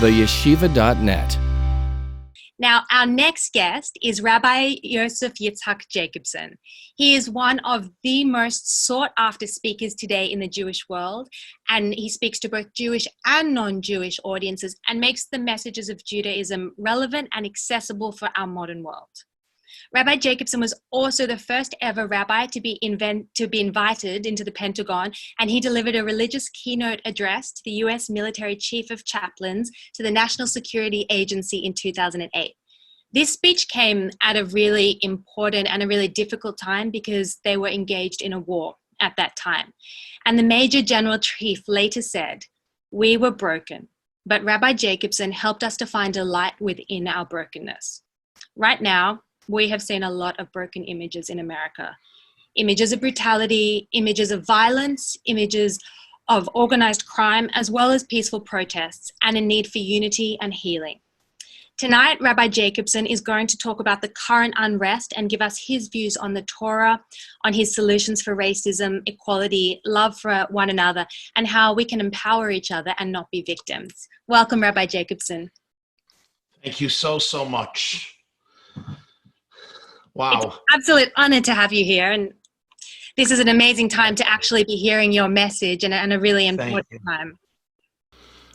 theyeshiva.net. Now, our next guest is Rabbi Yosef Yitzhak Jacobson. He is one of the most sought-after speakers today in the Jewish world, and he speaks to both Jewish and non-Jewish audiences and makes the messages of Judaism relevant and accessible for our modern world. Rabbi Jacobson was also the first ever rabbi to be invited into the Pentagon, and he delivered a religious keynote address to the U.S. military chief of chaplains to the National Security Agency in 2008. This speech came at a really important and a really difficult time because they were engaged in a war at that time. And the Major General Chief later said, "We were broken, but Rabbi Jacobson helped us to find a light within our brokenness." Right now, we have seen a lot of broken images in America. Images of brutality, images of violence, images of organized crime, as well as peaceful protests, and a need for unity and healing. Tonight, Rabbi Jacobson is going to talk about the current unrest and give us his views on the Torah, on his solutions for racism, equality, love for one another, and how we can empower each other and not be victims. Welcome, Rabbi Jacobson. Thank you so much. Wow. It's an absolute honor to have you here. And this is an amazing time to actually be hearing your message and a really important time.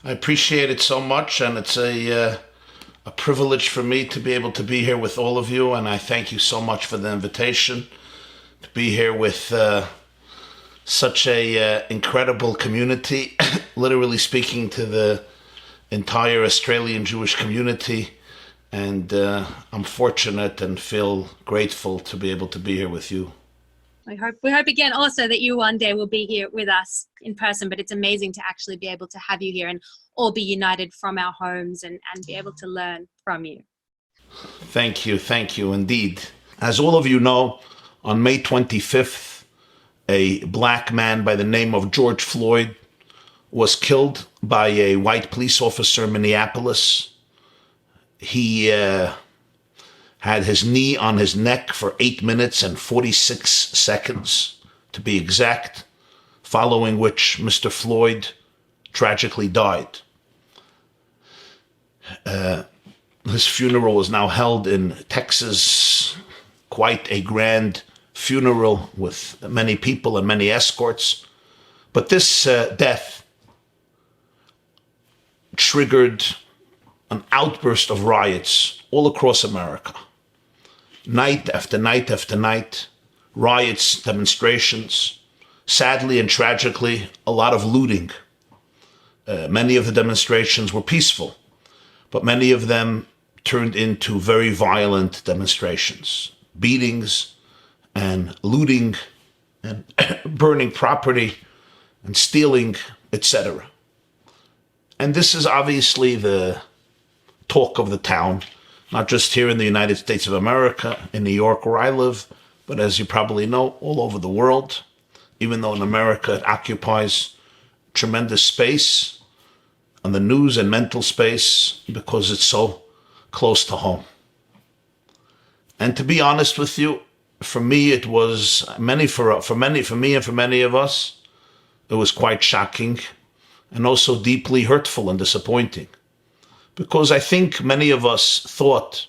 I appreciate it so much. And it's a privilege for me to be able to be here with all of you. And I thank you so much for the invitation to be here with such a incredible community, literally speaking to the entire Australian Jewish community. And I'm fortunate and feel grateful to be able to be here with you. We hope again also that you one day will be here with us in person, but it's amazing to actually be able to have you here and all be united from our homes and be able to learn from you. Thank you indeed. As all of you know, on May 25th, a black man by the name of George Floyd was killed by a white police officer in Minneapolis. He had his knee on his neck for 8 minutes and 46 seconds, to be exact, following which Mr. Floyd tragically died. His funeral is now held in Texas, quite a grand funeral with many people and many escorts. But this death triggered an outburst of riots all across America. Night after night after night, riots, demonstrations, sadly and tragically, a lot of looting. Many of the demonstrations were peaceful, but many of them turned into very violent demonstrations, beatings and looting and burning property and stealing, etc. And this is obviously the talk of the town, not just here in the United States of America, in New York where I live, but as you probably know, all over the world, even though in America it occupies tremendous space on the news and mental space because it's so close to home. And to be honest with you, for me it was for me and for many of us, it was quite shocking and also deeply hurtful and disappointing. Because I think many of us thought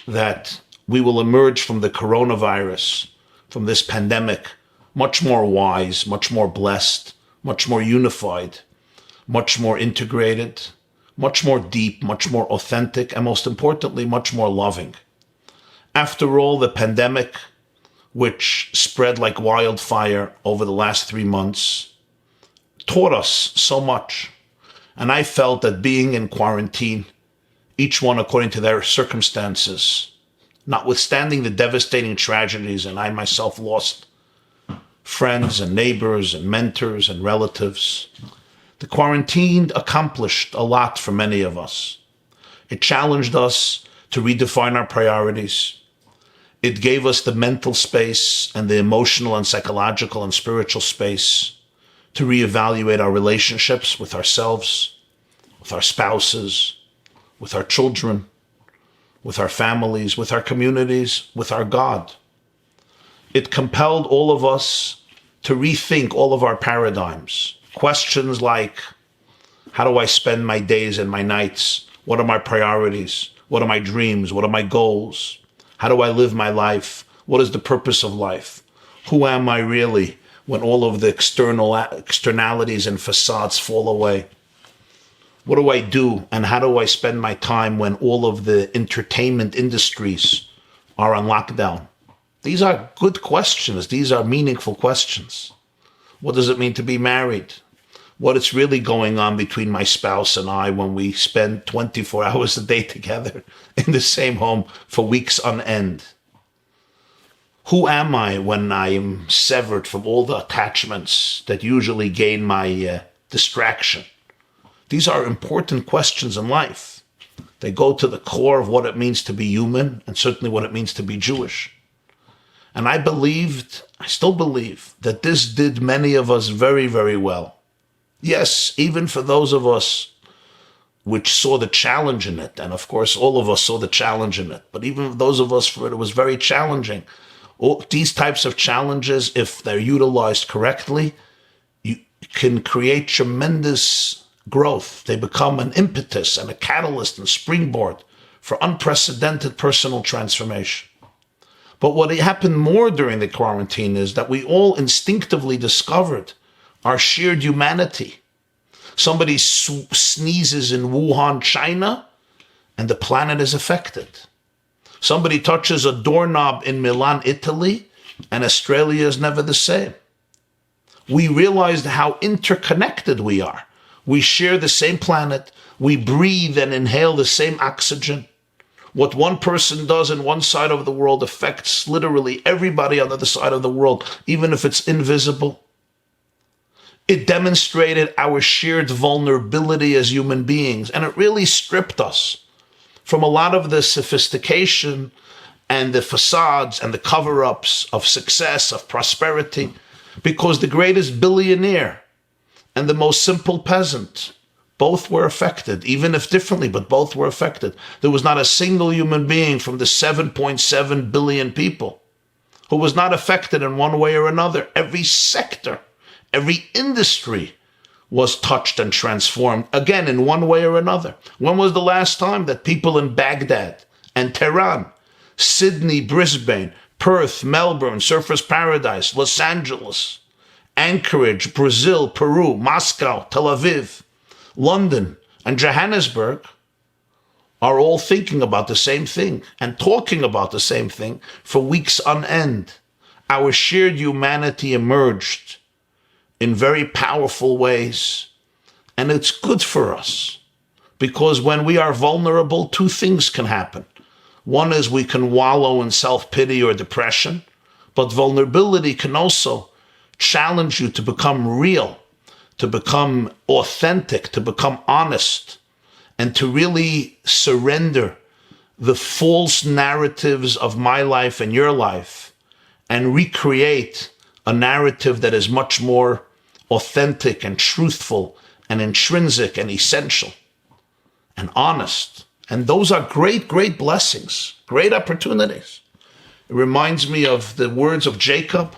that we will emerge from the coronavirus, from this pandemic, much more wise, much more blessed, much more unified, much more integrated, much more deep, much more authentic, and most importantly, much more loving. After all, the pandemic, which spread like wildfire over the last 3 months, taught us so much. And I felt that being in quarantine, each one according to their circumstances, notwithstanding the devastating tragedies, and I myself lost friends and neighbors and mentors and relatives, the quarantine accomplished a lot for many of us. It challenged us to redefine our priorities. It gave us the mental space and the emotional and psychological and spiritual space to reevaluate our relationships with ourselves, with our spouses, with our children, with our families, with our communities, with our God. It compelled all of us to rethink all of our paradigms. Questions like, How do I spend my days and my nights? What are my priorities? What are my dreams? What are my goals? How do I live my life? What is the purpose of life? Who am I really when all of the externalities and facades fall away? What do I do and how do I spend my time when all of the entertainment industries are on lockdown? These are good questions. These are meaningful questions. What does it mean to be married? What is really going on between my spouse and I when we spend 24 hours a day together in the same home for weeks on end? Who am I when I am severed from all the attachments that usually gain my distraction? These are important questions in life. They go to the core of what it means to be human and certainly what it means to be Jewish. And I still believe, that this did many of us very, very well. Yes, even for those of us which saw the challenge in it, and of course all of us saw the challenge in it, but even those of us for it was very challenging. All these types of challenges, if they're utilized correctly, you can create tremendous growth. They become an impetus and a catalyst and springboard for unprecedented personal transformation. But what happened more during the quarantine is that we all instinctively discovered our shared humanity. Somebody sneezes in Wuhan, China, and the planet is affected. Somebody touches a doorknob in Milan, Italy, and Australia is never the same. We realized how interconnected we are. We share the same planet. We breathe and inhale the same oxygen. What one person does in one side of the world affects literally everybody on the other side of the world, even if it's invisible. It demonstrated our shared vulnerability as human beings, and it really stripped us from a lot of the sophistication and the facades and the cover-ups of success, of prosperity, because the greatest billionaire and the most simple peasant, both were affected, even if differently, but both were affected. There was not a single human being from the 7.7 billion people who was not affected in one way or another. Every sector, every industry was touched and transformed, again, in one way or another. When was the last time that people in Baghdad and Tehran, Sydney, Brisbane, Perth, Melbourne, Surfers Paradise, Los Angeles, Anchorage, Brazil, Peru, Moscow, Tel Aviv, London, and Johannesburg are all thinking about the same thing and talking about the same thing for weeks on end? Our shared humanity emerged in very powerful ways, and it's good for us, because when we are vulnerable, two things can happen. One is we can wallow in self-pity or depression, but vulnerability can also challenge you to become real, to become authentic, to become honest, and to really surrender the false narratives of my life and your life and recreate a narrative that is much more authentic and truthful and intrinsic and essential and honest. And those are great, great blessings, great opportunities. It reminds me of the words of Jacob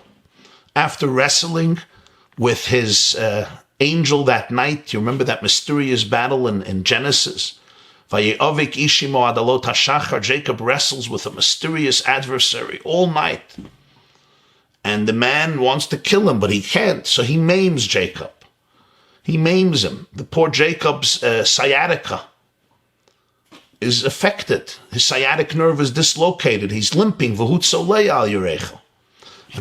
after wrestling with his angel that night. You remember that mysterious battle in Genesis? Jacob wrestles with a mysterious adversary all night. And the man wants to kill him, but he can't. So he maims Jacob. He maims him. The poor Jacob's sciatica is affected. His sciatic nerve is dislocated. He's limping. And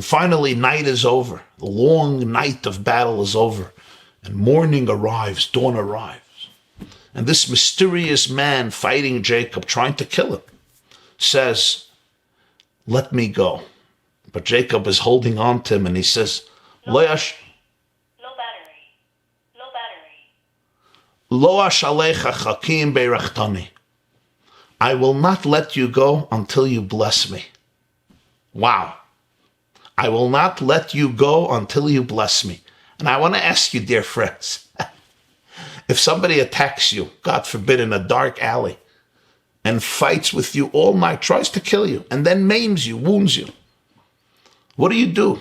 finally, night is over. The long night of battle is over. And morning arrives, dawn arrives. And this mysterious man fighting Jacob, trying to kill him, says, "Let me go." But Jacob is holding on to him and he says, Lo ashalecha chakim beirachtani. I will not let you go until you bless me. Wow. I will not let you go until you bless me. And I want to ask you, dear friends, if somebody attacks you, God forbid, in a dark alley and fights with you all night, tries to kill you, and then maims you, wounds you, what do?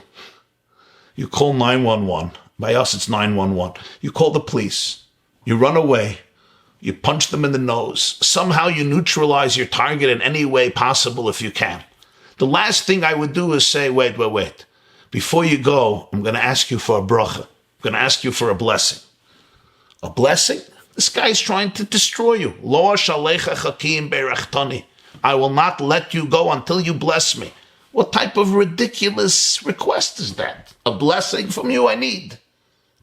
You call 911. By us, it's 911. You call the police. You run away. You punch them in the nose. Somehow you neutralize your target in any way possible if you can. The last thing I would do is say, wait. Before you go, I'm going to ask you for a bracha. I'm going to ask you for a blessing. A blessing? This guy's trying to destroy you. Lo shalecha chakim beirachtani. I will not let you go until you bless me. What type of ridiculous request is that? A blessing from you I need.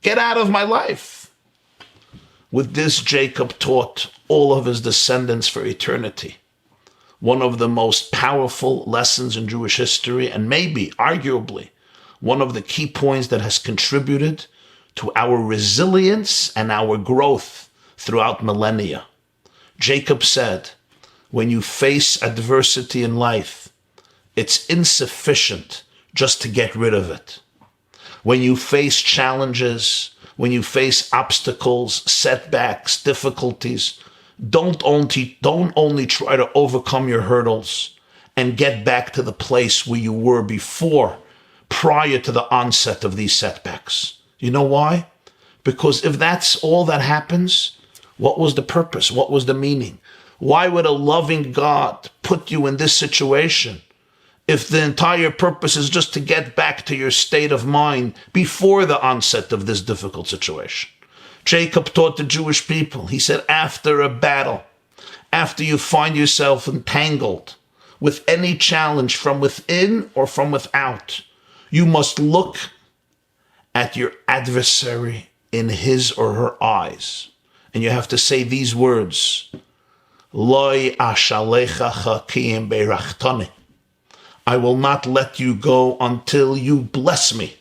Get out of my life. With this, Jacob taught all of his descendants for eternity. One of the most powerful lessons in Jewish history, and maybe, arguably, one of the key points that has contributed to our resilience and our growth throughout millennia. Jacob said, when you face adversity in life, it's insufficient just to get rid of it. When you face challenges, when you face obstacles, setbacks, difficulties, don't only try to overcome your hurdles and get back to the place where you were before, prior to the onset of these setbacks. You know why? Because if that's all that happens, what was the purpose? What was the meaning? Why would a loving God put you in this situation if the entire purpose is just to get back to your state of mind before the onset of this difficult situation? Jacob taught the Jewish people, he said, after a battle, after you find yourself entangled with any challenge from within or from without, you must look at your adversary in his or her eyes. And you have to say these words, Loi ashalecha chakim beirachtani. I will not let you go until you bless me.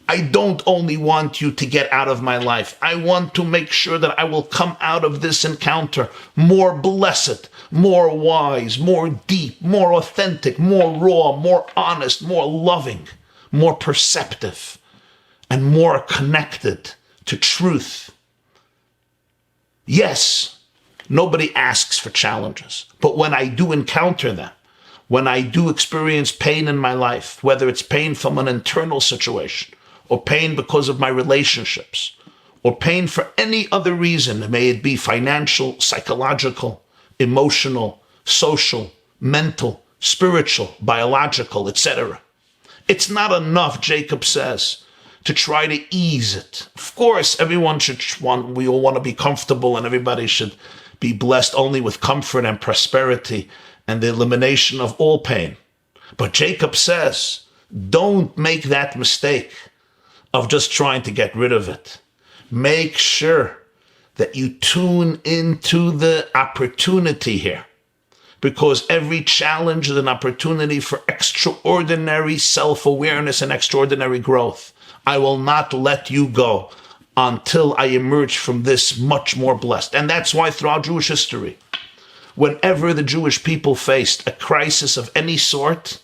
I don't only want you to get out of my life. I want to make sure that I will come out of this encounter more blessed, more wise, more deep, more authentic, more raw, more honest, more loving, more perceptive, and more connected to truth. Yes, nobody asks for challenges, but when I do encounter them, when I do experience pain in my life, whether it's pain from an internal situation, or pain because of my relationships, or pain for any other reason, may it be financial, psychological, emotional, social, mental, spiritual, biological, etc. It's not enough, Jacob says, to try to ease it. Of course, we all want to be comfortable, and everybody should be blessed only with comfort and prosperity and the elimination of all pain. But Jacob says, don't make that mistake of just trying to get rid of it. Make sure that you tune into the opportunity here, because every challenge is an opportunity for extraordinary self-awareness and extraordinary growth. I will not let you go until I emerge from this much more blessed. And that's why throughout Jewish history, whenever the Jewish people faced a crisis of any sort,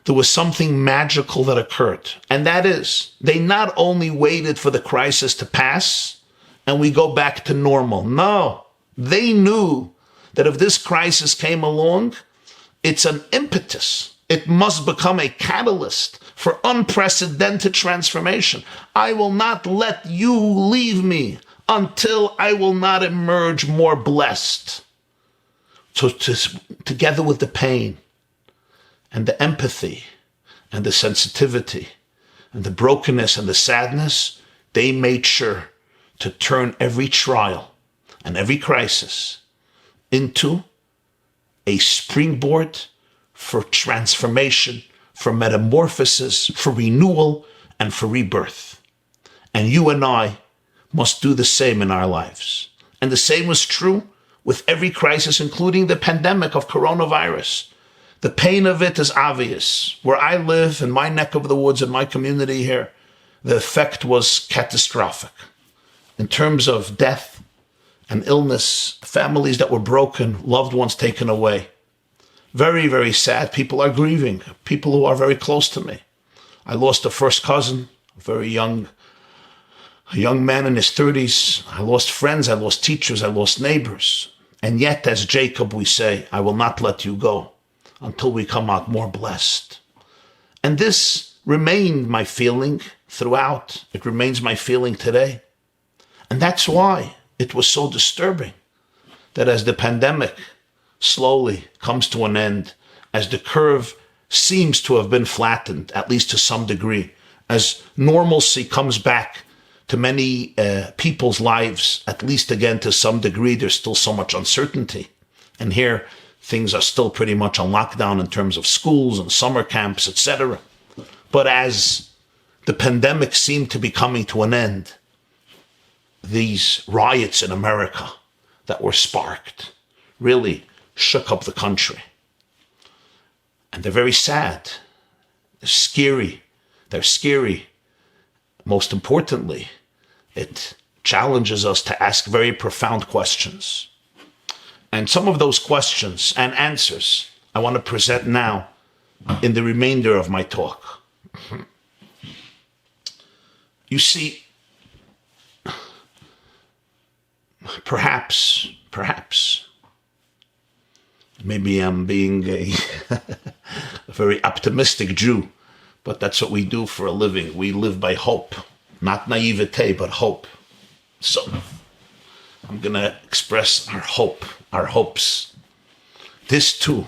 there was something magical that occurred. And that is, they not only waited for the crisis to pass and we go back to normal. No, they knew that if this crisis came along, it's an impetus. It must become a catalyst for unprecedented transformation. I will not let you leave me until I will not emerge more blessed. So together with the pain and the empathy and the sensitivity and the brokenness and the sadness, they made sure to turn every trial and every crisis into a springboard for transformation, for metamorphosis, for renewal, and for rebirth. And you and I must do the same in our lives. And the same was true with every crisis, including the pandemic of coronavirus. The pain of it is obvious. Where I live, in my neck of the woods, in my community here, the effect was catastrophic. In terms of death and illness, families that were broken, loved ones taken away. Very, very sad. People are grieving. People who are very close to me. I lost a first cousin, a young man in his 30s. I lost friends. I lost teachers. I lost neighbors. And yet, as Jacob, we say, I will not let you go until we come out more blessed. And this remained my feeling throughout. It remains my feeling today. And that's why it was so disturbing that as the pandemic slowly comes to an end, as the curve seems to have been flattened, at least to some degree, as normalcy comes back to many people's lives, at least again to some degree, there's still so much uncertainty. And here, things are still pretty much on lockdown in terms of schools and summer camps, etc. But as the pandemic seemed to be coming to an end, these riots in America that were sparked really shook up the country. And they're very sad. They're scary. They're scary. Most importantly, it challenges us to ask very profound questions. And some of those questions and answers I want to present now in the remainder of my talk. You see, perhaps, maybe I'm being a very optimistic Jew, but that's what we do for a living. We live by hope, not naivete, but hope. So I'm going to express our hope, our hopes. This too,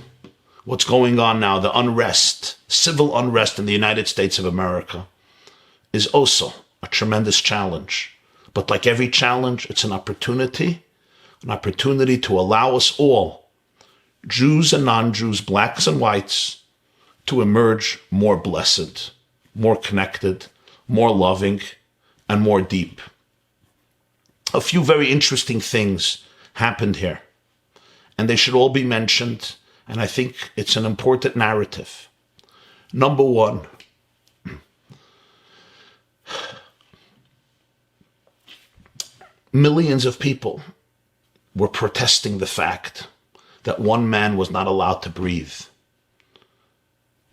what's going on now, the unrest, civil unrest in the United States of America, is also a tremendous challenge. But like every challenge, it's an opportunity to allow us all, Jews and non-Jews, blacks and whites, to emerge more blessed, more connected, more loving, and more deep. A few very interesting things happened here, and they should all be mentioned, and I think it's an important narrative. Number one, millions of people were protesting the fact that one man was not allowed to breathe,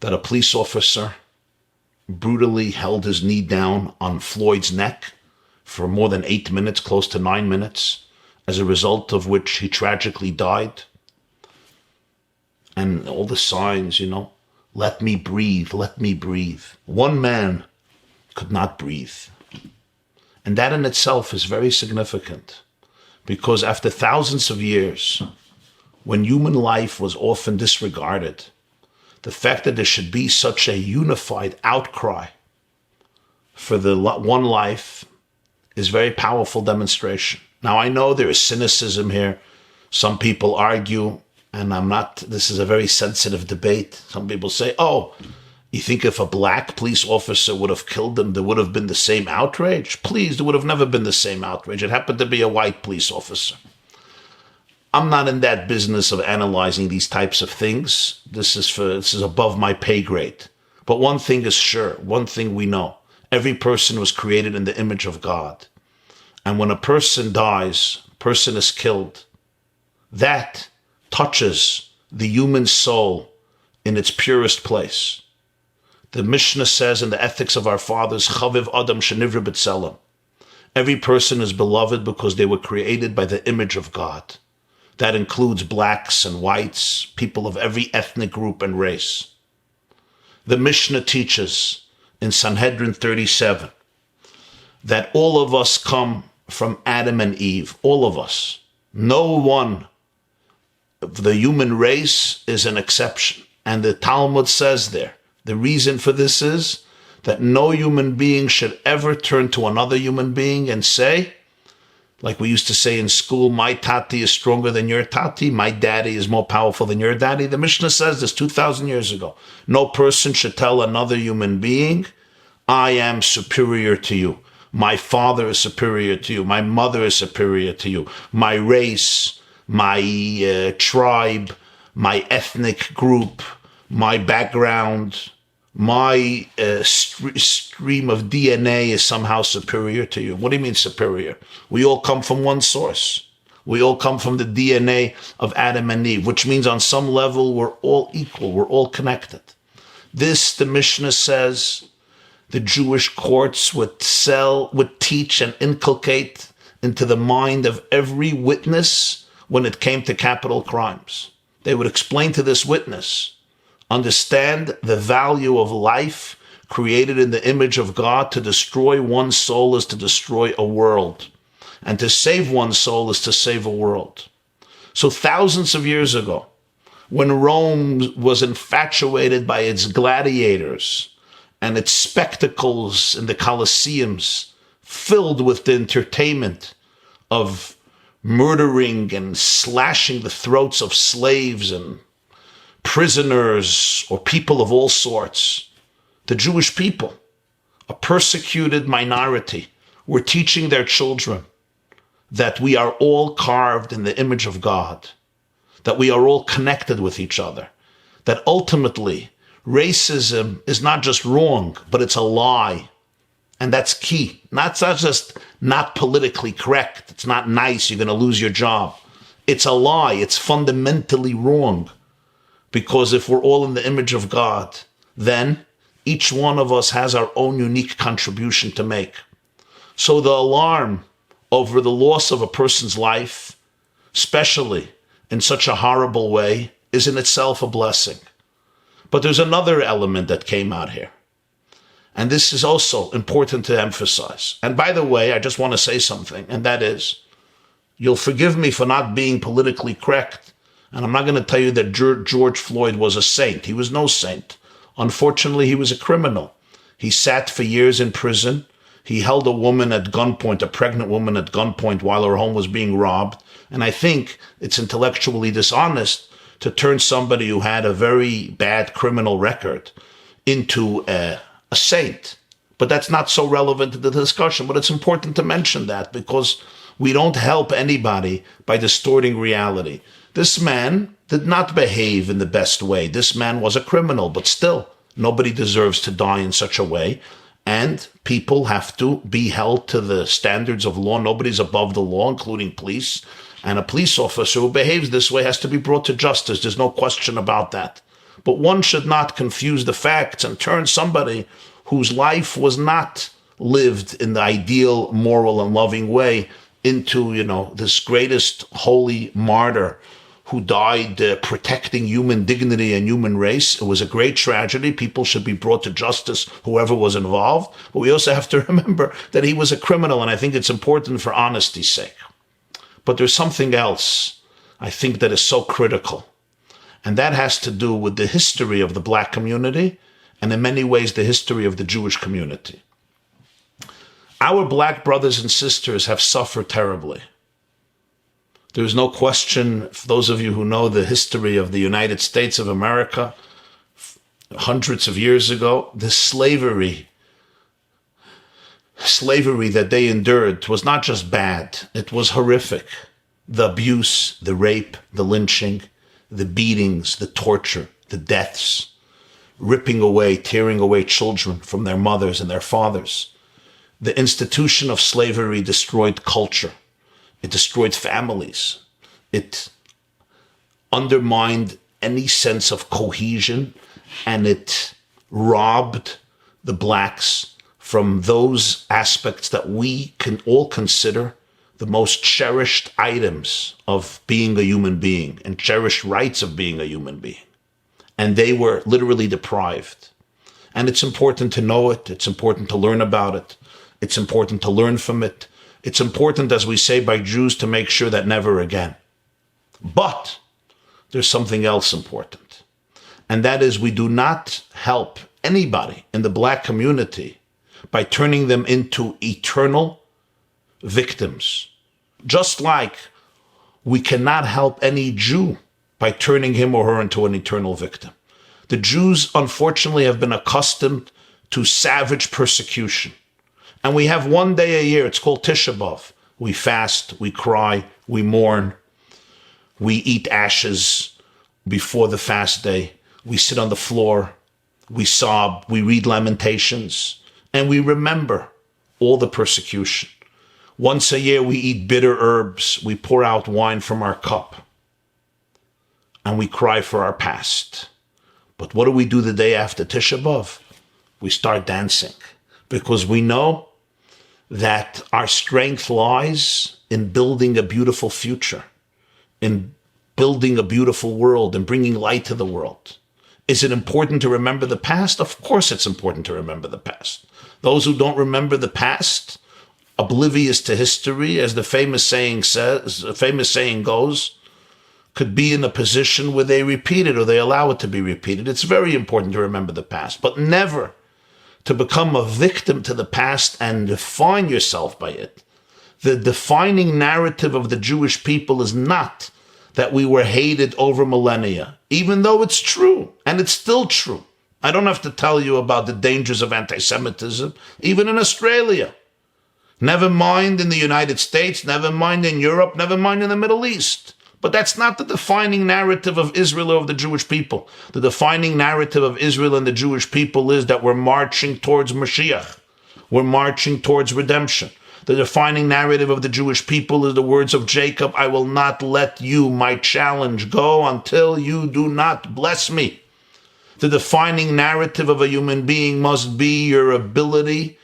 that a police officer brutally held his knee down on Floyd's neck for more than 8 minutes, close to 9 minutes, as a result of which he tragically died. And all the signs, let me breathe, let me breathe. One man could not breathe. And that in itself is very significant, because after thousands of years, when human life was often disregarded, the fact that there should be such a unified outcry for the one life is very powerful demonstration. Now, I know there is cynicism here. Some people argue, and this is a very sensitive debate. Some people say, you think if a black police officer would have killed him, there would have been the same outrage? Please, there would have never been the same outrage. It happened to be a white police officer. I'm not in that business of analyzing these types of things. This is above my pay grade. But one thing is sure, one thing we know. Every person was created in the image of God. And when a person dies, a person is killed, that touches the human soul in its purest place. The Mishnah says in the Ethics of Our Fathers, Chaviv Adam Shenivra B'Tselem. Every person is beloved because they were created by the image of God. That includes blacks and whites, people of every ethnic group and race. The Mishnah teaches in Sanhedrin 37 that all of us come from Adam and Eve, all of us. No one of the human race is an exception. And the Talmud says there, the reason for this is that no human being should ever turn to another human being and say, like we used to say in school, my tati is stronger than your tati, my daddy is more powerful than your daddy. The Mishnah says this 2,000 years ago. No person should tell another human being, I am superior to you. My father is superior to you. My mother is superior to you. My race, my tribe, my ethnic group, my background, my stream of DNA is somehow superior to you. What do you mean superior? We all come from one source. We all come from the DNA of Adam and Eve, which means on some level we're all equal. We're all connected. This, the Mishnah says, the Jewish courts would teach and inculcate into the mind of every witness when it came to capital crimes. They would explain to this witness, understand the value of life created in the image of God. To destroy one soul is to destroy a world. And to save one's soul is to save a world. So thousands of years ago, when Rome was infatuated by its gladiators and its spectacles in the Colosseums, filled with the entertainment of murdering and slashing the throats of slaves and prisoners or people of all sorts, the Jewish people, a persecuted minority, were teaching their children that we are all carved in the image of God, that we are all connected with each other, that ultimately racism is not just wrong, but it's a lie. And that's key. Not just not politically correct. It's not nice. You're going to lose your job. It's a lie. It's fundamentally wrong. Because if we're all in the image of God, then each one of us has our own unique contribution to make. So the alarm over the loss of a person's life, especially in such a horrible way, is in itself a blessing. But there's another element that came out here. And this is also important to emphasize. And by the way, I just want to say something, and that is, you'll forgive me for not being politically correct, and I'm not going to tell you that George Floyd was a saint. He was no saint. Unfortunately, he was a criminal. He sat for years in prison. He held a woman at gunpoint, a pregnant woman at gunpoint while her home was being robbed. And I think it's intellectually dishonest to turn somebody who had a very bad criminal record into a saint. But that's not so relevant to the discussion. But it's important to mention that because we don't help anybody by distorting reality. This man did not behave in the best way. This man was a criminal, but still, nobody deserves to die in such a way. And people have to be held to the standards of law. Nobody's above the law, including police. And a police officer who behaves this way has to be brought to justice. There's no question about that. But one should not confuse the facts and turn somebody whose life was not lived in the ideal, moral, and loving way into, this greatest holy martyr who died protecting human dignity and human race. It was a great tragedy. People should be brought to justice, whoever was involved. But we also have to remember that he was a criminal, and I think it's important for honesty's sake. But there's something else I think that is so critical, and that has to do with the history of the Black community and in many ways the history of the Jewish community. Our Black brothers and sisters have suffered terribly. There's no question, for those of you who know the history of the United States of America, hundreds of years ago, the slavery that they endured was not just bad, it was horrific. The abuse, the rape, the lynching, the beatings, the torture, the deaths, ripping away, tearing away children from their mothers and their fathers. The institution of slavery destroyed culture. It destroyed families. It undermined any sense of cohesion, and it robbed the Blacks from those aspects that we can all consider the most cherished items of being a human being and cherished rights of being a human being. And they were literally deprived. And it's important to know it. It's important to learn about it. It's important to learn from it. It's important, as we say by Jews, to make sure that never again. But there's something else important. And that is, we do not help anybody in the Black community by turning them into eternal victims. Just like we cannot help any Jew by turning him or her into an eternal victim. The Jews, unfortunately, have been accustomed to savage persecution. And we have one day a year, it's called Tisha B'Av. We fast, we cry, we mourn, we eat ashes before the fast day. We sit on the floor, we sob, we read lamentations, and we remember all the persecution. Once a year, we eat bitter herbs, we pour out wine from our cup, and we cry for our past. But what do we do the day after Tisha B'Av? We start dancing, because we know that our strength lies in building a beautiful future, in building a beautiful world, and bringing light to the world. Is it important to remember the past? Of course it's important to remember the past. Those who don't remember the past oblivious to history, as the famous saying goes, could be in a position where they repeat it or they allow it to be repeated. It's very important to remember the past, but never to become a victim to the past and define yourself by it. The defining narrative of the Jewish people is not that we were hated over millennia, even though it's true, and it's still true. I don't have to tell you about the dangers of anti-Semitism, even in Australia. Never mind in the United States, never mind in Europe, never mind in the Middle East. But that's not the defining narrative of Israel or of the Jewish people. The defining narrative of Israel and the Jewish people is that we're marching towards Mashiach. We're marching towards redemption. The defining narrative of the Jewish people is the words of Jacob, I will not let you, my challenge, go until you do not bless me. The defining narrative of a human being must be your ability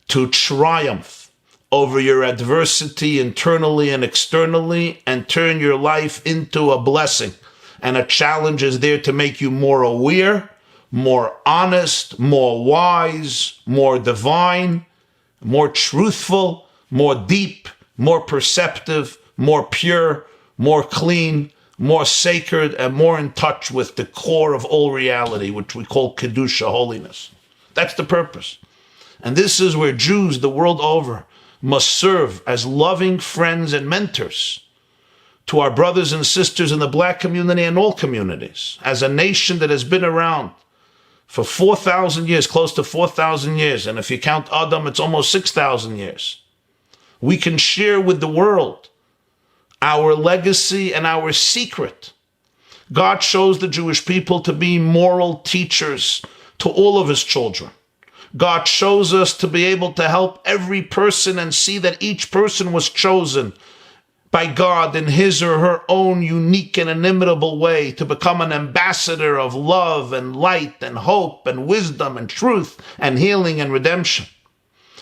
to triumph over your adversity internally and externally and turn your life into a blessing. And a challenge is there to make you more aware, more honest, more wise, more divine, more truthful, more deep, more perceptive, more pure, more clean, more sacred, and more in touch with the core of all reality, which we call Kedusha, holiness. That's the purpose. And this is where Jews the world over must serve as loving friends and mentors to our brothers and sisters in the black community and all communities. As a nation that has been around for 4,000 years, close to 4,000 years, and if you count Adam, it's almost 6,000 years. We can share with the world our legacy and our secret. God chose the Jewish people to be moral teachers to all of his children. God chose us to be able to help every person and see that each person was chosen by God in his or her own unique and inimitable way to become an ambassador of love and light and hope and wisdom and truth and healing and redemption.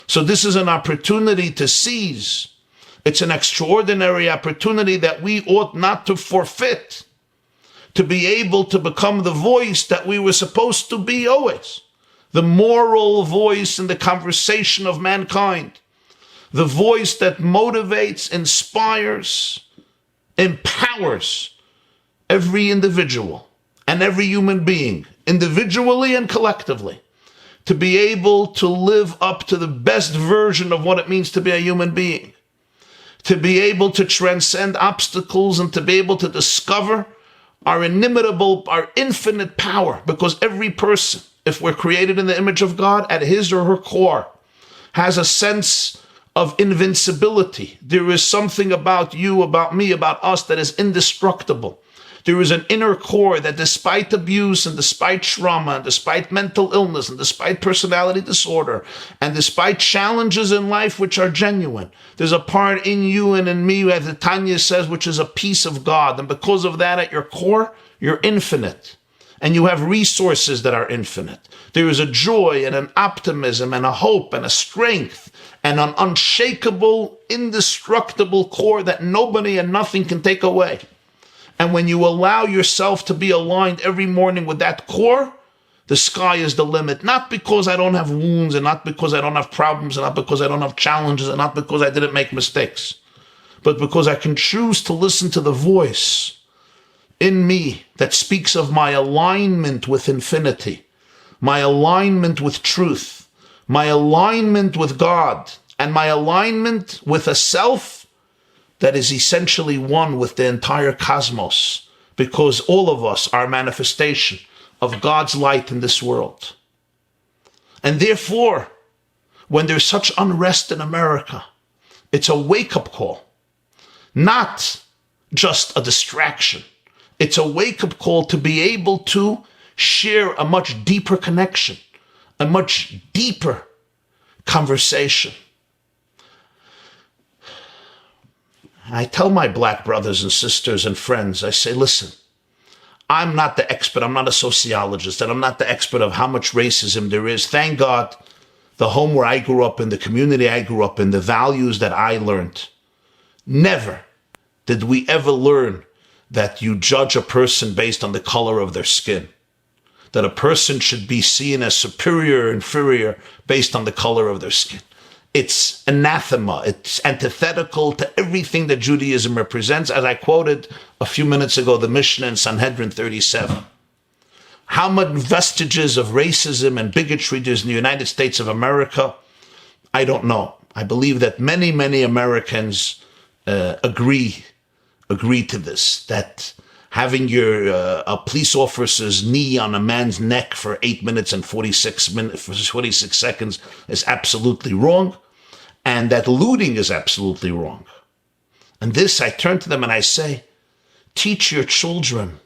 So this is an opportunity to seize. It's an extraordinary opportunity that we ought not to forfeit, to be able to become the voice that we were supposed to be always. The moral voice in the conversation of mankind, the voice that motivates, inspires, empowers every individual and every human being, individually and collectively, to be able to live up to the best version of what it means to be a human being, to be able to transcend obstacles and to be able to discover our inimitable, our infinite power, because every person, if we're created in the image of God, at his or her core, has a sense of invincibility. There is something about you, about me, about us that is indestructible. There is an inner core that despite abuse and despite trauma and despite mental illness and despite personality disorder and despite challenges in life which are genuine, there's a part in you and in me, as the Tanya says, which is a piece of God. And because of that, at your core, you're infinite. And you have resources that are infinite. There is a joy and an optimism and a hope and a strength and an unshakable, indestructible core that nobody and nothing can take away. And when you allow yourself to be aligned every morning with that core, the sky is the limit. Not because I don't have wounds and not because I don't have problems and not because I don't have challenges and not because I didn't make mistakes, but because I can choose to listen to the voice in me that speaks of my alignment with infinity, my alignment with truth, my alignment with God, and my alignment with a self that is essentially one with the entire cosmos, because all of us are a manifestation of God's light in this world. And therefore, when there's such unrest in America, it's a wake-up call, not just a distraction. It's a wake-up call to be able to share a much deeper connection, a much deeper conversation. I tell my black brothers and sisters and friends, I say, listen, I'm not the expert, I'm not a sociologist, and I'm not the expert of how much racism there is. Thank God, the home where I grew up in, the community I grew up in, the values that I learned, never did we ever learn that you judge a person based on the color of their skin, that a person should be seen as superior or inferior based on the color of their skin. It's anathema. It's antithetical to everything that Judaism represents. As I quoted a few minutes ago, the Mishnah in Sanhedrin 37. How much vestiges of racism and bigotry there's in the United States of America, I don't know. I believe that many, many Americans agree to this, that having your a police officer's knee on a man's neck for 8 minutes and 46 seconds is absolutely wrong, and that looting is absolutely wrong. And this, I turn to them and I say, teach your children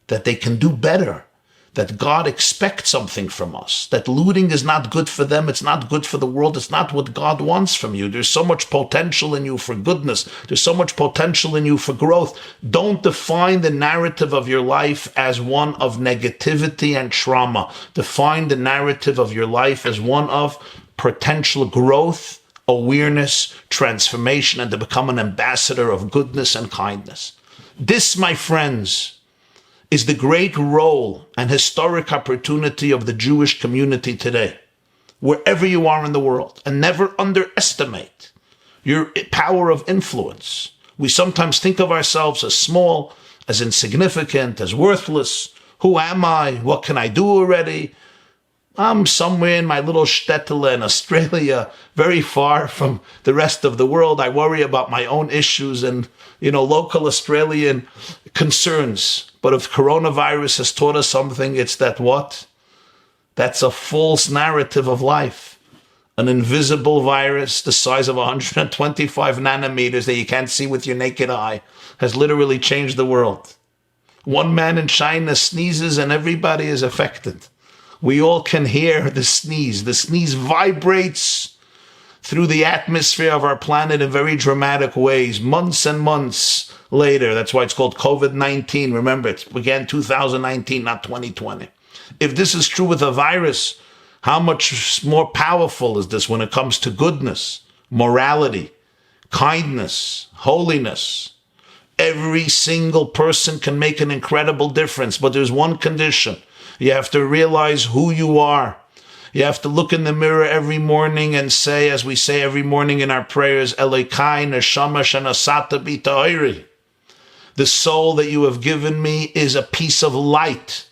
that they can do better, that God expects something from us, that looting is not good for them, it's not good for the world, it's not what God wants from you. There's so much potential in you for goodness, there's so much potential in you for growth. Don't define the narrative of your life as one of negativity and trauma. Define the narrative of your life as one of potential growth, awareness, transformation, and to become an ambassador of goodness and kindness. This, my friends, is the great role and historic opportunity of the Jewish community today, wherever you are in the world, and never underestimate your power of influence. We sometimes think of ourselves as small, as insignificant, as worthless. Who am I? What can I do already? I'm somewhere in my little shtetl in Australia, very far from the rest of the world. I worry about my own issues and, local Australian concerns. But if coronavirus has taught us something, it's that what? That's a false narrative of life. An invisible virus the size of 125 nanometers that you can't see with your naked eye has literally changed the world. One man in China sneezes and everybody is affected. We all can hear the sneeze. The sneeze vibrates through the atmosphere of our planet in very dramatic ways, months and months later. That's why it's called COVID-19. Remember, it began 2019, not 2020. If this is true with a virus, how much more powerful is this when it comes to goodness, morality, kindness, holiness? Every single person can make an incredible difference, but there's one condition. You have to realize who you are. You have to look in the mirror every morning and say, as we say every morning in our prayers, Elokai neshama shenasata bi ta'iri. The soul that you have given me is a piece of light.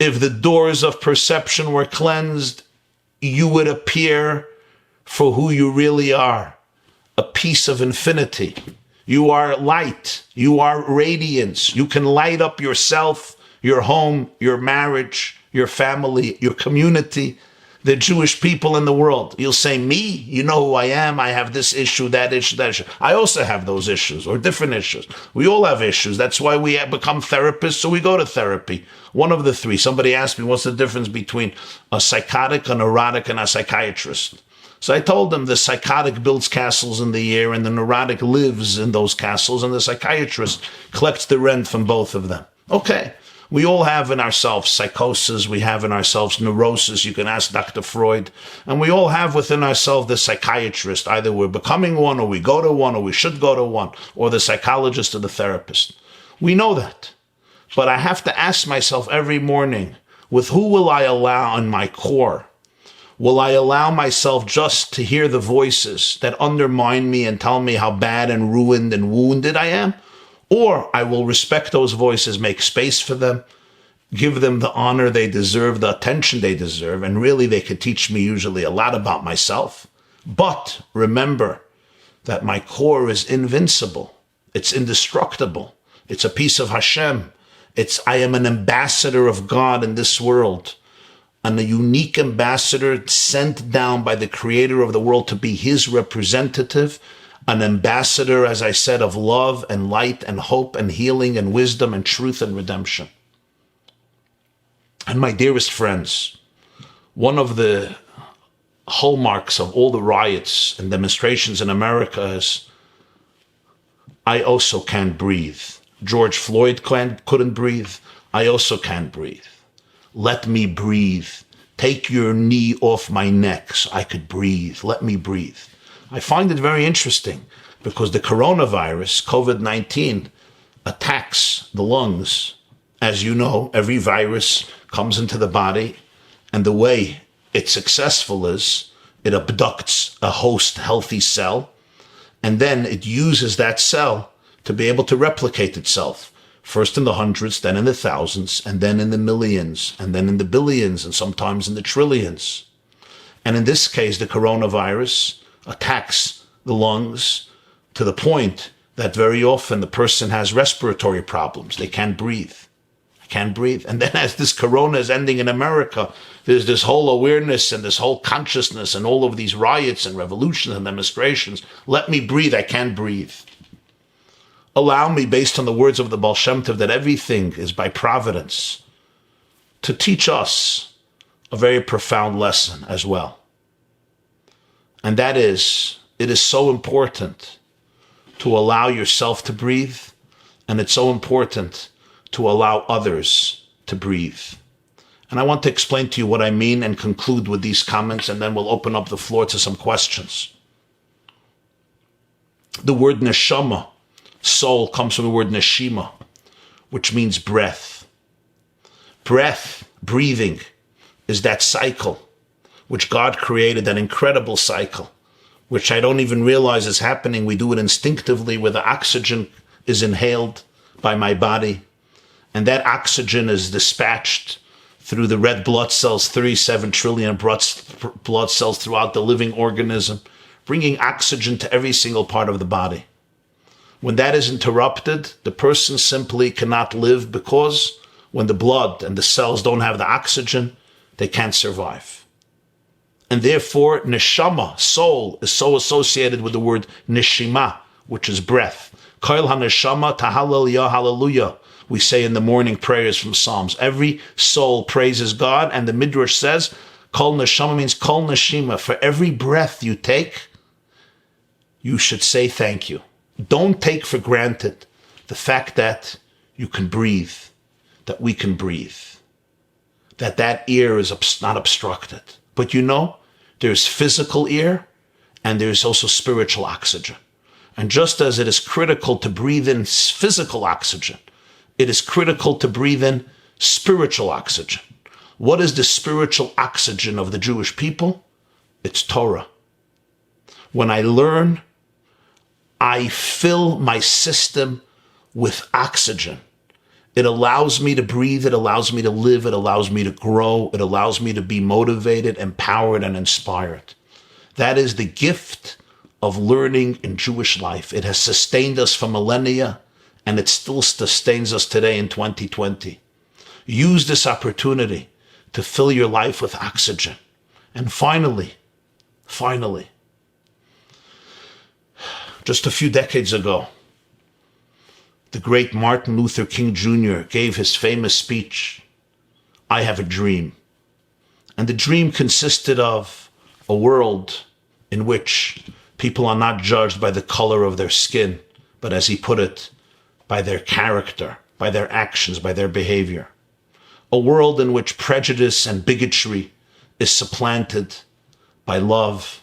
If the doors of perception were cleansed, you would appear for who you really are, a piece of infinity. You are light. You are radiance. You can light up yourself, your home, your marriage, your family, your community, the Jewish people in the world. You'll say, me? You know who I am. I have this issue, that issue, that issue. I also have those issues or different issues. We all have issues. That's why we have become therapists, so we go to therapy. One of the three. Somebody asked me, what's the difference between a psychotic, a neurotic, and a psychiatrist? So I told them the psychotic builds castles in the air and the neurotic lives in those castles, and the psychiatrist collects the rent from both of them. Okay. We all have in ourselves psychosis. We have in ourselves neurosis. You can ask Dr. Freud. And we all have within ourselves the psychiatrist. Either we're becoming one, or we go to one, or we should go to one, or the psychologist or the therapist. We know that. But I have to ask myself every morning, with who will I allow in my core? Will I allow myself just to hear the voices that undermine me and tell me how bad and ruined and wounded I am? Or I will respect those voices, make space for them, give them the honor they deserve, the attention they deserve, and really they could teach me usually a lot about myself. But remember that my core is invincible. It's indestructible. It's a piece of Hashem. I am an ambassador of God in this world, and a unique ambassador sent down by the creator of the world to be his representative. An ambassador, as I said, of love and light and hope and healing and wisdom and truth and redemption. And my dearest friends, one of the hallmarks of all the riots and demonstrations in America is, I also can't breathe. George Floyd couldn't breathe. I also can't breathe. Let me breathe. Take your knee off my neck so I could breathe. Let me breathe. I find it very interesting because the coronavirus, COVID-19, attacks the lungs. As you know, every virus comes into the body, and the way it's successful is it abducts a host healthy cell, and then it uses that cell to be able to replicate itself. First in the hundreds, then in the thousands, and then in the millions, and then in the billions, and sometimes in the trillions. And in this case, the coronavirus attacks the lungs to the point that very often the person has respiratory problems. They can't breathe. Can't breathe. And then as this corona is ending in America, there's this whole awareness and this whole consciousness and all of these riots and revolutions and demonstrations. Let me breathe. I can't breathe. Allow me, based on the words of the Baal Shem Tov, that everything is by providence, to teach us a very profound lesson as well. And that is, it is so important to allow yourself to breathe, and it's so important to allow others to breathe. And I want to explain to you what I mean and conclude with these comments, and then we'll open up the floor to some questions. The word neshama, soul, comes from the word neshima, which means breath. Breath, breathing, is that cycle which God created, that incredible cycle, which I don't even realize is happening. We do it instinctively, where the oxygen is inhaled by my body, and that oxygen is dispatched through the red blood cells, 37 trillion blood cells throughout the living organism, bringing oxygen to every single part of the body. When that is interrupted, the person simply cannot live, because when the blood and the cells don't have the oxygen, they can't survive. And therefore, neshama, soul, is so associated with the word neshima, which is breath. Kol ha-neshama tahalel hallelujah, we say in the morning prayers from Psalms. Every soul praises God, and the Midrash says, kol neshama means kol neshima. For every breath you take, you should say thank you. Don't take for granted the fact that you can breathe, that we can breathe, that air is not obstructed. But you know, there's physical air and there's also spiritual oxygen. And just as it is critical to breathe in physical oxygen, it is critical to breathe in spiritual oxygen. What is the spiritual oxygen of the Jewish people? It's Torah. When I learn, I fill my system with oxygen. It allows me to breathe, it allows me to live, it allows me to grow, it allows me to be motivated, empowered, and inspired. That is the gift of learning in Jewish life. It has sustained us for millennia, and it still sustains us today in 2020. Use this opportunity to fill your life with oxygen. And finally, just a few decades ago, the great Martin Luther King Jr. gave his famous speech, I Have a Dream. And the dream consisted of a world in which people are not judged by the color of their skin, but as he put it, by their character, by their actions, by their behavior. A world in which prejudice and bigotry is supplanted by love,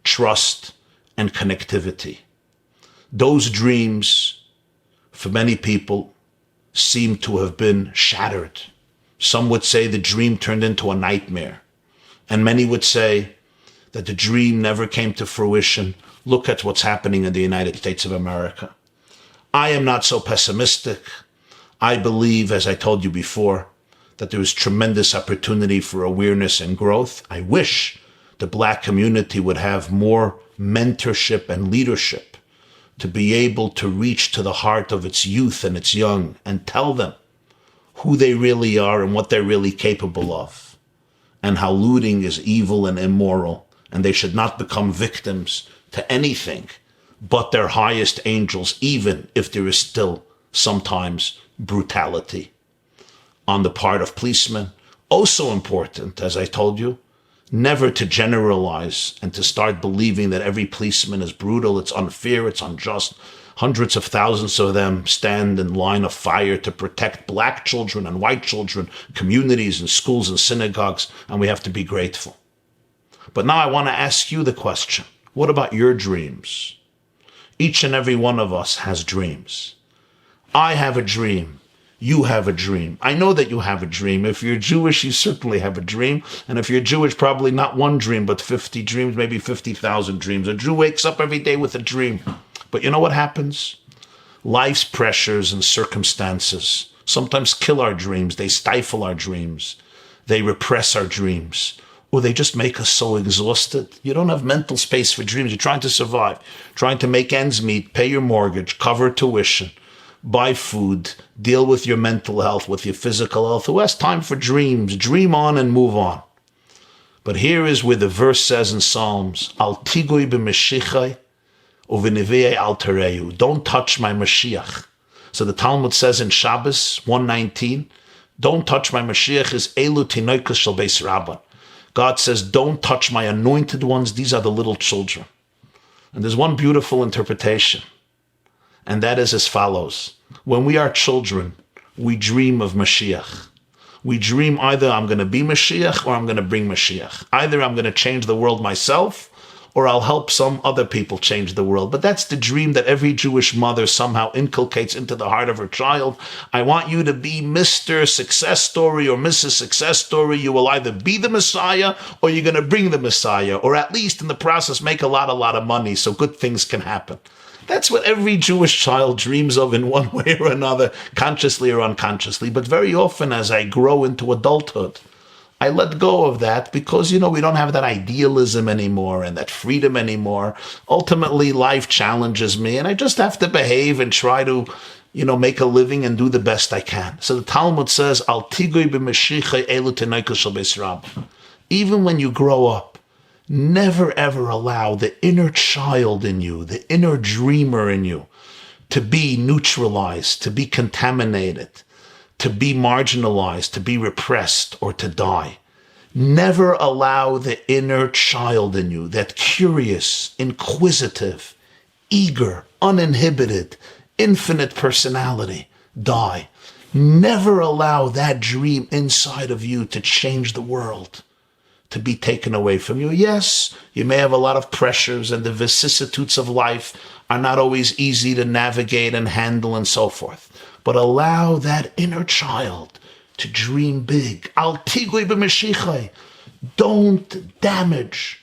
trust, and connectivity. Those dreams, for many people, seem to have been shattered. Some would say the dream turned into a nightmare. And many would say that the dream never came to fruition. Look at what's happening in the United States of America. I am not so pessimistic. I believe, as I told you before, that there is tremendous opportunity for awareness and growth. I wish the Black community would have more mentorship and leadership to be able to reach to the heart of its youth and its young and tell them who they really are and what they're really capable of, and how looting is evil and immoral, and they should not become victims to anything but their highest angels, even if there is still sometimes brutality on the part of policemen. Also important, as I told you, never to generalize and to start believing that every policeman is brutal, it's unfair, it's unjust. Hundreds of thousands of them stand in line of fire to protect Black children and white children, communities and schools and synagogues, and we have to be grateful. But now I want to ask you the question, what about your dreams? Each and every one of us has dreams. I have a dream You have a dream. I know that you have a dream. If you're Jewish, you certainly have a dream. And if you're Jewish, probably not one dream, but 50 dreams, maybe 50,000 dreams. A Jew wakes up every day with a dream. But you know what happens? Life's pressures and circumstances sometimes kill our dreams. They stifle our dreams. They repress our dreams. Or they just make us so exhausted. You don't have mental space for dreams. You're trying to survive, trying to make ends meet, pay your mortgage, cover tuition, buy food, deal with your mental health, with your physical health. Who has time for dreams? Dream on and move on. But here is where the verse says in Psalms, Al tigui b'mashiachai uvinivei al tereu. Don't touch my Mashiach. So the Talmud says in Shabbos 119, don't touch my Mashiach is elu tinoikus shel beis Rabban. God says, don't touch my anointed ones. These are the little children. And there's one beautiful interpretation. And that is as follows. When we are children, we dream of Mashiach. We dream either I'm going to be Mashiach or I'm going to bring Mashiach. Either I'm going to change the world myself or I'll help some other people change the world. But that's the dream that every Jewish mother somehow inculcates into the heart of her child. I want you to be Mr. Success Story or Mrs. Success Story. You will either be the Messiah or you're going to bring the Messiah, or at least in the process make a lot of money so good things can happen. That's what every Jewish child dreams of in one way or another, consciously or unconsciously. But very often as I grow into adulthood, I let go of that because, we don't have that idealism anymore and that freedom anymore. Ultimately, life challenges me and I just have to behave and try to, make a living and do the best I can. So the Talmud says, Al tigui b'mashiachai elu tinoikus shel beis Rabban. Even when you grow up, never ever allow the inner child in you, the inner dreamer in you, to be neutralized, to be contaminated, to be marginalized, to be repressed, or to die. Never allow the inner child in you, that curious, inquisitive, eager, uninhibited, infinite personality, die. Never allow that dream inside of you to change the world, to be taken away from you. Yes, you may have a lot of pressures and the vicissitudes of life are not always easy to navigate and handle and so forth. But allow that inner child to dream big. Al tigui b'mashiachai. Don't damage,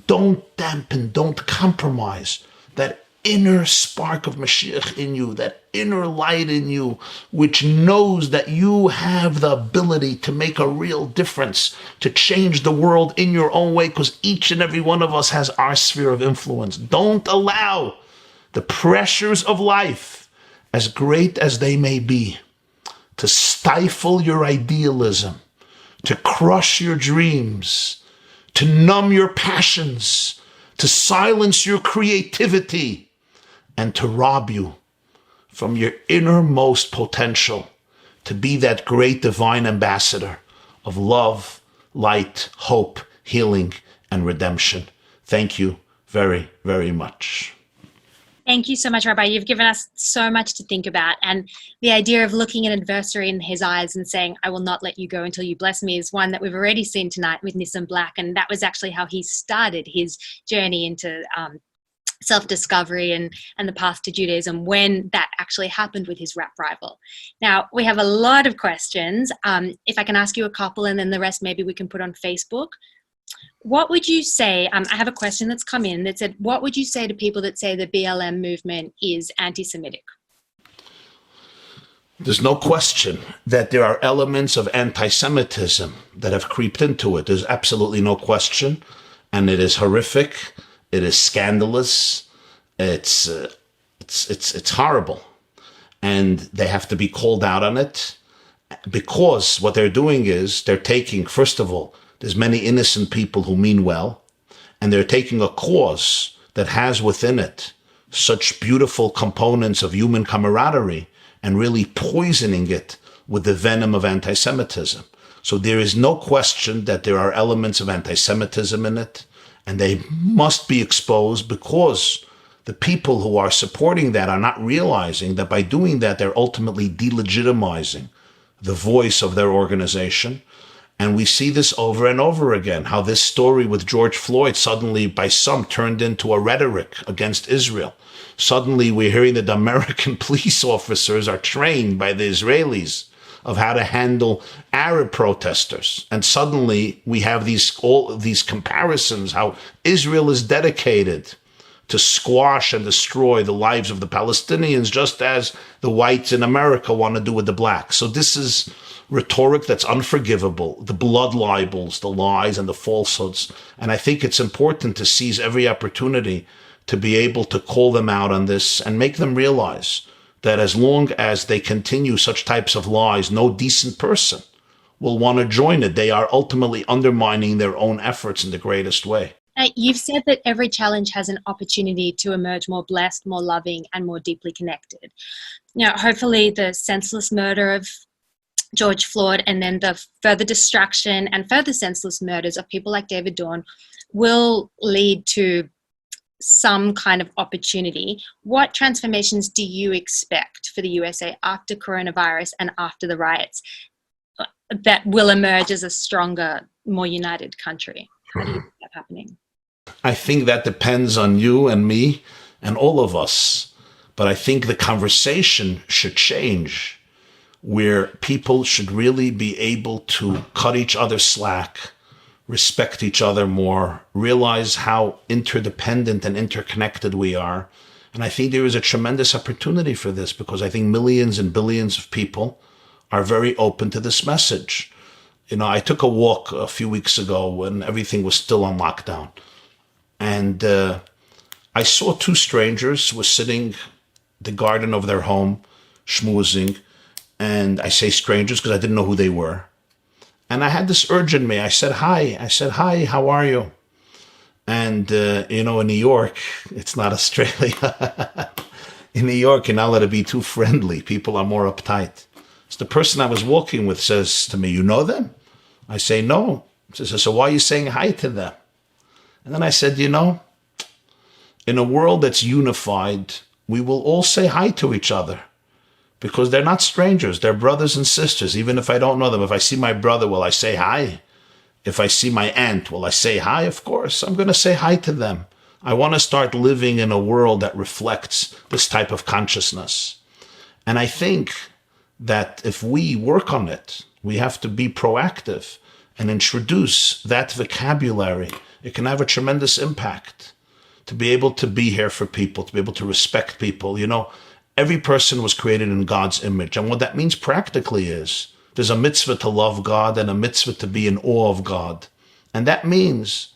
don't dampen, don't compromise that inner spark of Mashiach in you, that inner light in you, which knows that you have the ability to make a real difference, to change the world in your own way, because each and every one of us has our sphere of influence. Don't allow the pressures of life, as great as they may be, to stifle your idealism, to crush your dreams, to numb your passions, to silence your creativity, and to rob you from your innermost potential to be that great divine ambassador of love, light, hope, healing, and redemption. Thank you very, very much. Thank you so much, Rabbi. You've given us so much to think about. And the idea of looking an adversary in his eyes and saying, I will not let you go until you bless me, is one that we've already seen tonight with Nissan Black. And that was actually how he started his journey into self-discovery and the path to Judaism, when that actually happened with his rap rival. Now, we have a lot of questions. If I can ask you a couple and then the rest maybe we can put on Facebook. What would you say, I have a question that's come in that said, what would you say to people that say the BLM movement is anti-Semitic? There's no question that there are elements of anti-Semitism that have creeped into it. There's absolutely no question. And it is horrific. It is scandalous. It's horrible. And they have to be called out on it, because what they're doing is they're taking, first of all, there's many innocent people who mean well, and they're taking a cause that has within it such beautiful components of human camaraderie and really poisoning it with the venom of anti-Semitism. So there is no question that there are elements of anti-Semitism in it, and they must be exposed, because the people who are supporting that are not realizing that by doing that, they're ultimately delegitimizing the voice of their organization. And we see this over and over again, how this story with George Floyd suddenly by some turned into a rhetoric against Israel. Suddenly we're hearing that the American police officers are trained by the Israelis of how to handle Arab protesters. And suddenly we have all of these comparisons, how Israel is dedicated to squash and destroy the lives of the Palestinians, just as the whites in America want to do with the blacks. So this is rhetoric that's unforgivable, the blood libels, the lies and the falsehoods. And I think it's important to seize every opportunity to be able to call them out on this and make them realize that as long as they continue such types of lies, no decent person will want to join it. They are ultimately undermining their own efforts in the greatest way. You've said that every challenge has an opportunity to emerge more blessed, more loving, and more deeply connected. Hopefully the senseless murder of George Floyd and then the further distraction and further senseless murders of people like David Dorn will lead to some kind of opportunity. What transformations do you expect for the USA after coronavirus and after the riots that will emerge as a stronger, more united country? How do you see that happening? I think that depends on you and me and all of us. But I think the conversation should change, where people should really be able to cut each other slack, respect each other more, realize how interdependent and interconnected we are. And I think there is a tremendous opportunity for this, because I think millions and billions of people are very open to this message. I took a walk a few weeks ago when everything was still on lockdown. And I saw two strangers were sitting in the garden of their home, schmoozing. And I say strangers because I didn't know who they were. And I had this urge in me. I said, hi. I said, hi, how are you? And, in New York, it's not Australia. In New York, you're not allowed to be too friendly. People are more uptight. So the person I was walking with says to me, you know them? I say, no. She says, so why are you saying hi to them? And then I said, in a world that's unified, we will all say hi to each other, because they're not strangers. They're brothers and sisters, even if I don't know them. If I see my brother, will I say hi? If I see my aunt, will I say hi? Of course, I'm going to say hi to them. I want to start living in a world that reflects this type of consciousness. And I think that if we work on it, we have to be proactive and introduce that vocabulary. It can have a tremendous impact to be able to be here for people, to be able to respect people. Every person was created in God's image. And what that means practically is there's a mitzvah to love God and a mitzvah to be in awe of God. And that means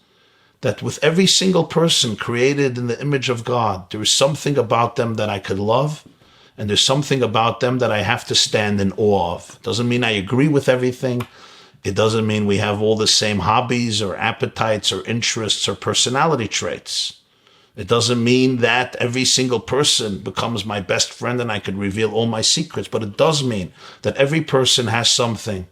that with every single person created in the image of God, there is something about them that I could love, and there's something about them that I have to stand in awe of. It doesn't mean I agree with everything. It doesn't mean we have all the same hobbies or appetites or interests or personality traits. It doesn't mean that every single person becomes my best friend and I could reveal all my secrets, but it does mean that every person has something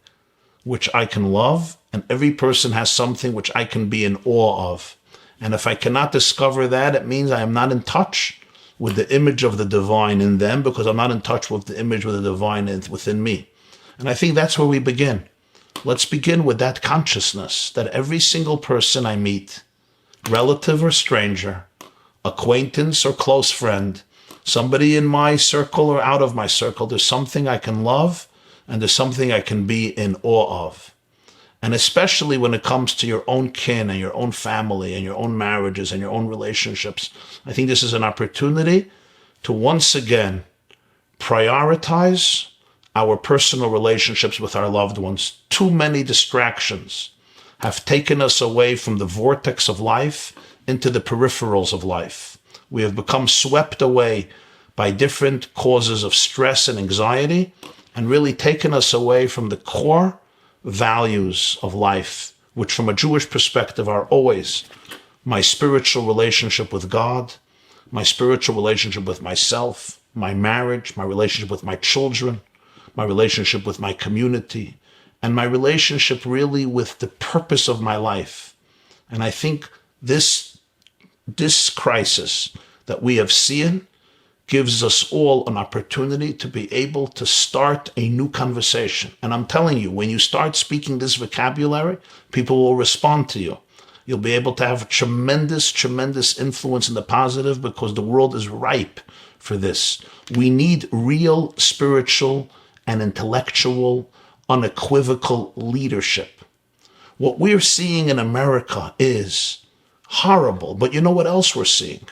which I can love, and every person has something which I can be in awe of. And if I cannot discover that, it means I am not in touch with the image of the divine in them, because I'm not in touch with the image of the divine within me. And I think that's where we begin. Let's begin with that consciousness that every single person I meet, relative or stranger, acquaintance or close friend, somebody in my circle or out of my circle, there's something I can love and there's something I can be in awe of. And especially when it comes to your own kin and your own family and your own marriages and your own relationships, I think this is an opportunity to once again prioritize our personal relationships with our loved ones. Too many distractions have taken us away from the vortex of life into the peripherals of life. We have become swept away by different causes of stress and anxiety, and really taken us away from the core values of life, which from a Jewish perspective are always my spiritual relationship with God, my spiritual relationship with myself, my marriage, my relationship with my children, my relationship with my community, and my relationship really with the purpose of my life. And I think this crisis that we have seen gives us all an opportunity to be able to start a new conversation. And I'm telling you, when you start speaking this vocabulary, people will respond to you. You'll be able to have tremendous, tremendous influence in the positive because the world is ripe for this. We need real spiritual and intellectual, unequivocal leadership. What we're seeing in America is horrible. But you know what else we're seeing?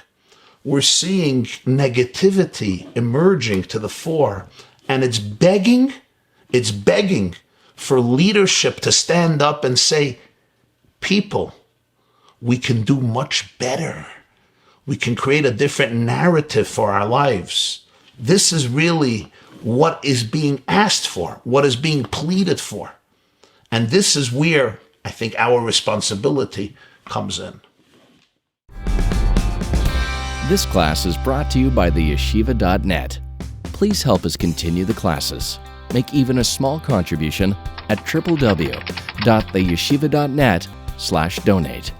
We're seeing negativity emerging to the fore, and it's begging for leadership to stand up and say, people, we can do much better. We can create a different narrative for our lives. This is really what is being asked for, what is being pleaded for. And this is where I think our responsibility comes in. This class is brought to you by theyeshiva.net. Please help us continue the classes. Make even a small contribution at www.theyeshiva.net/donate.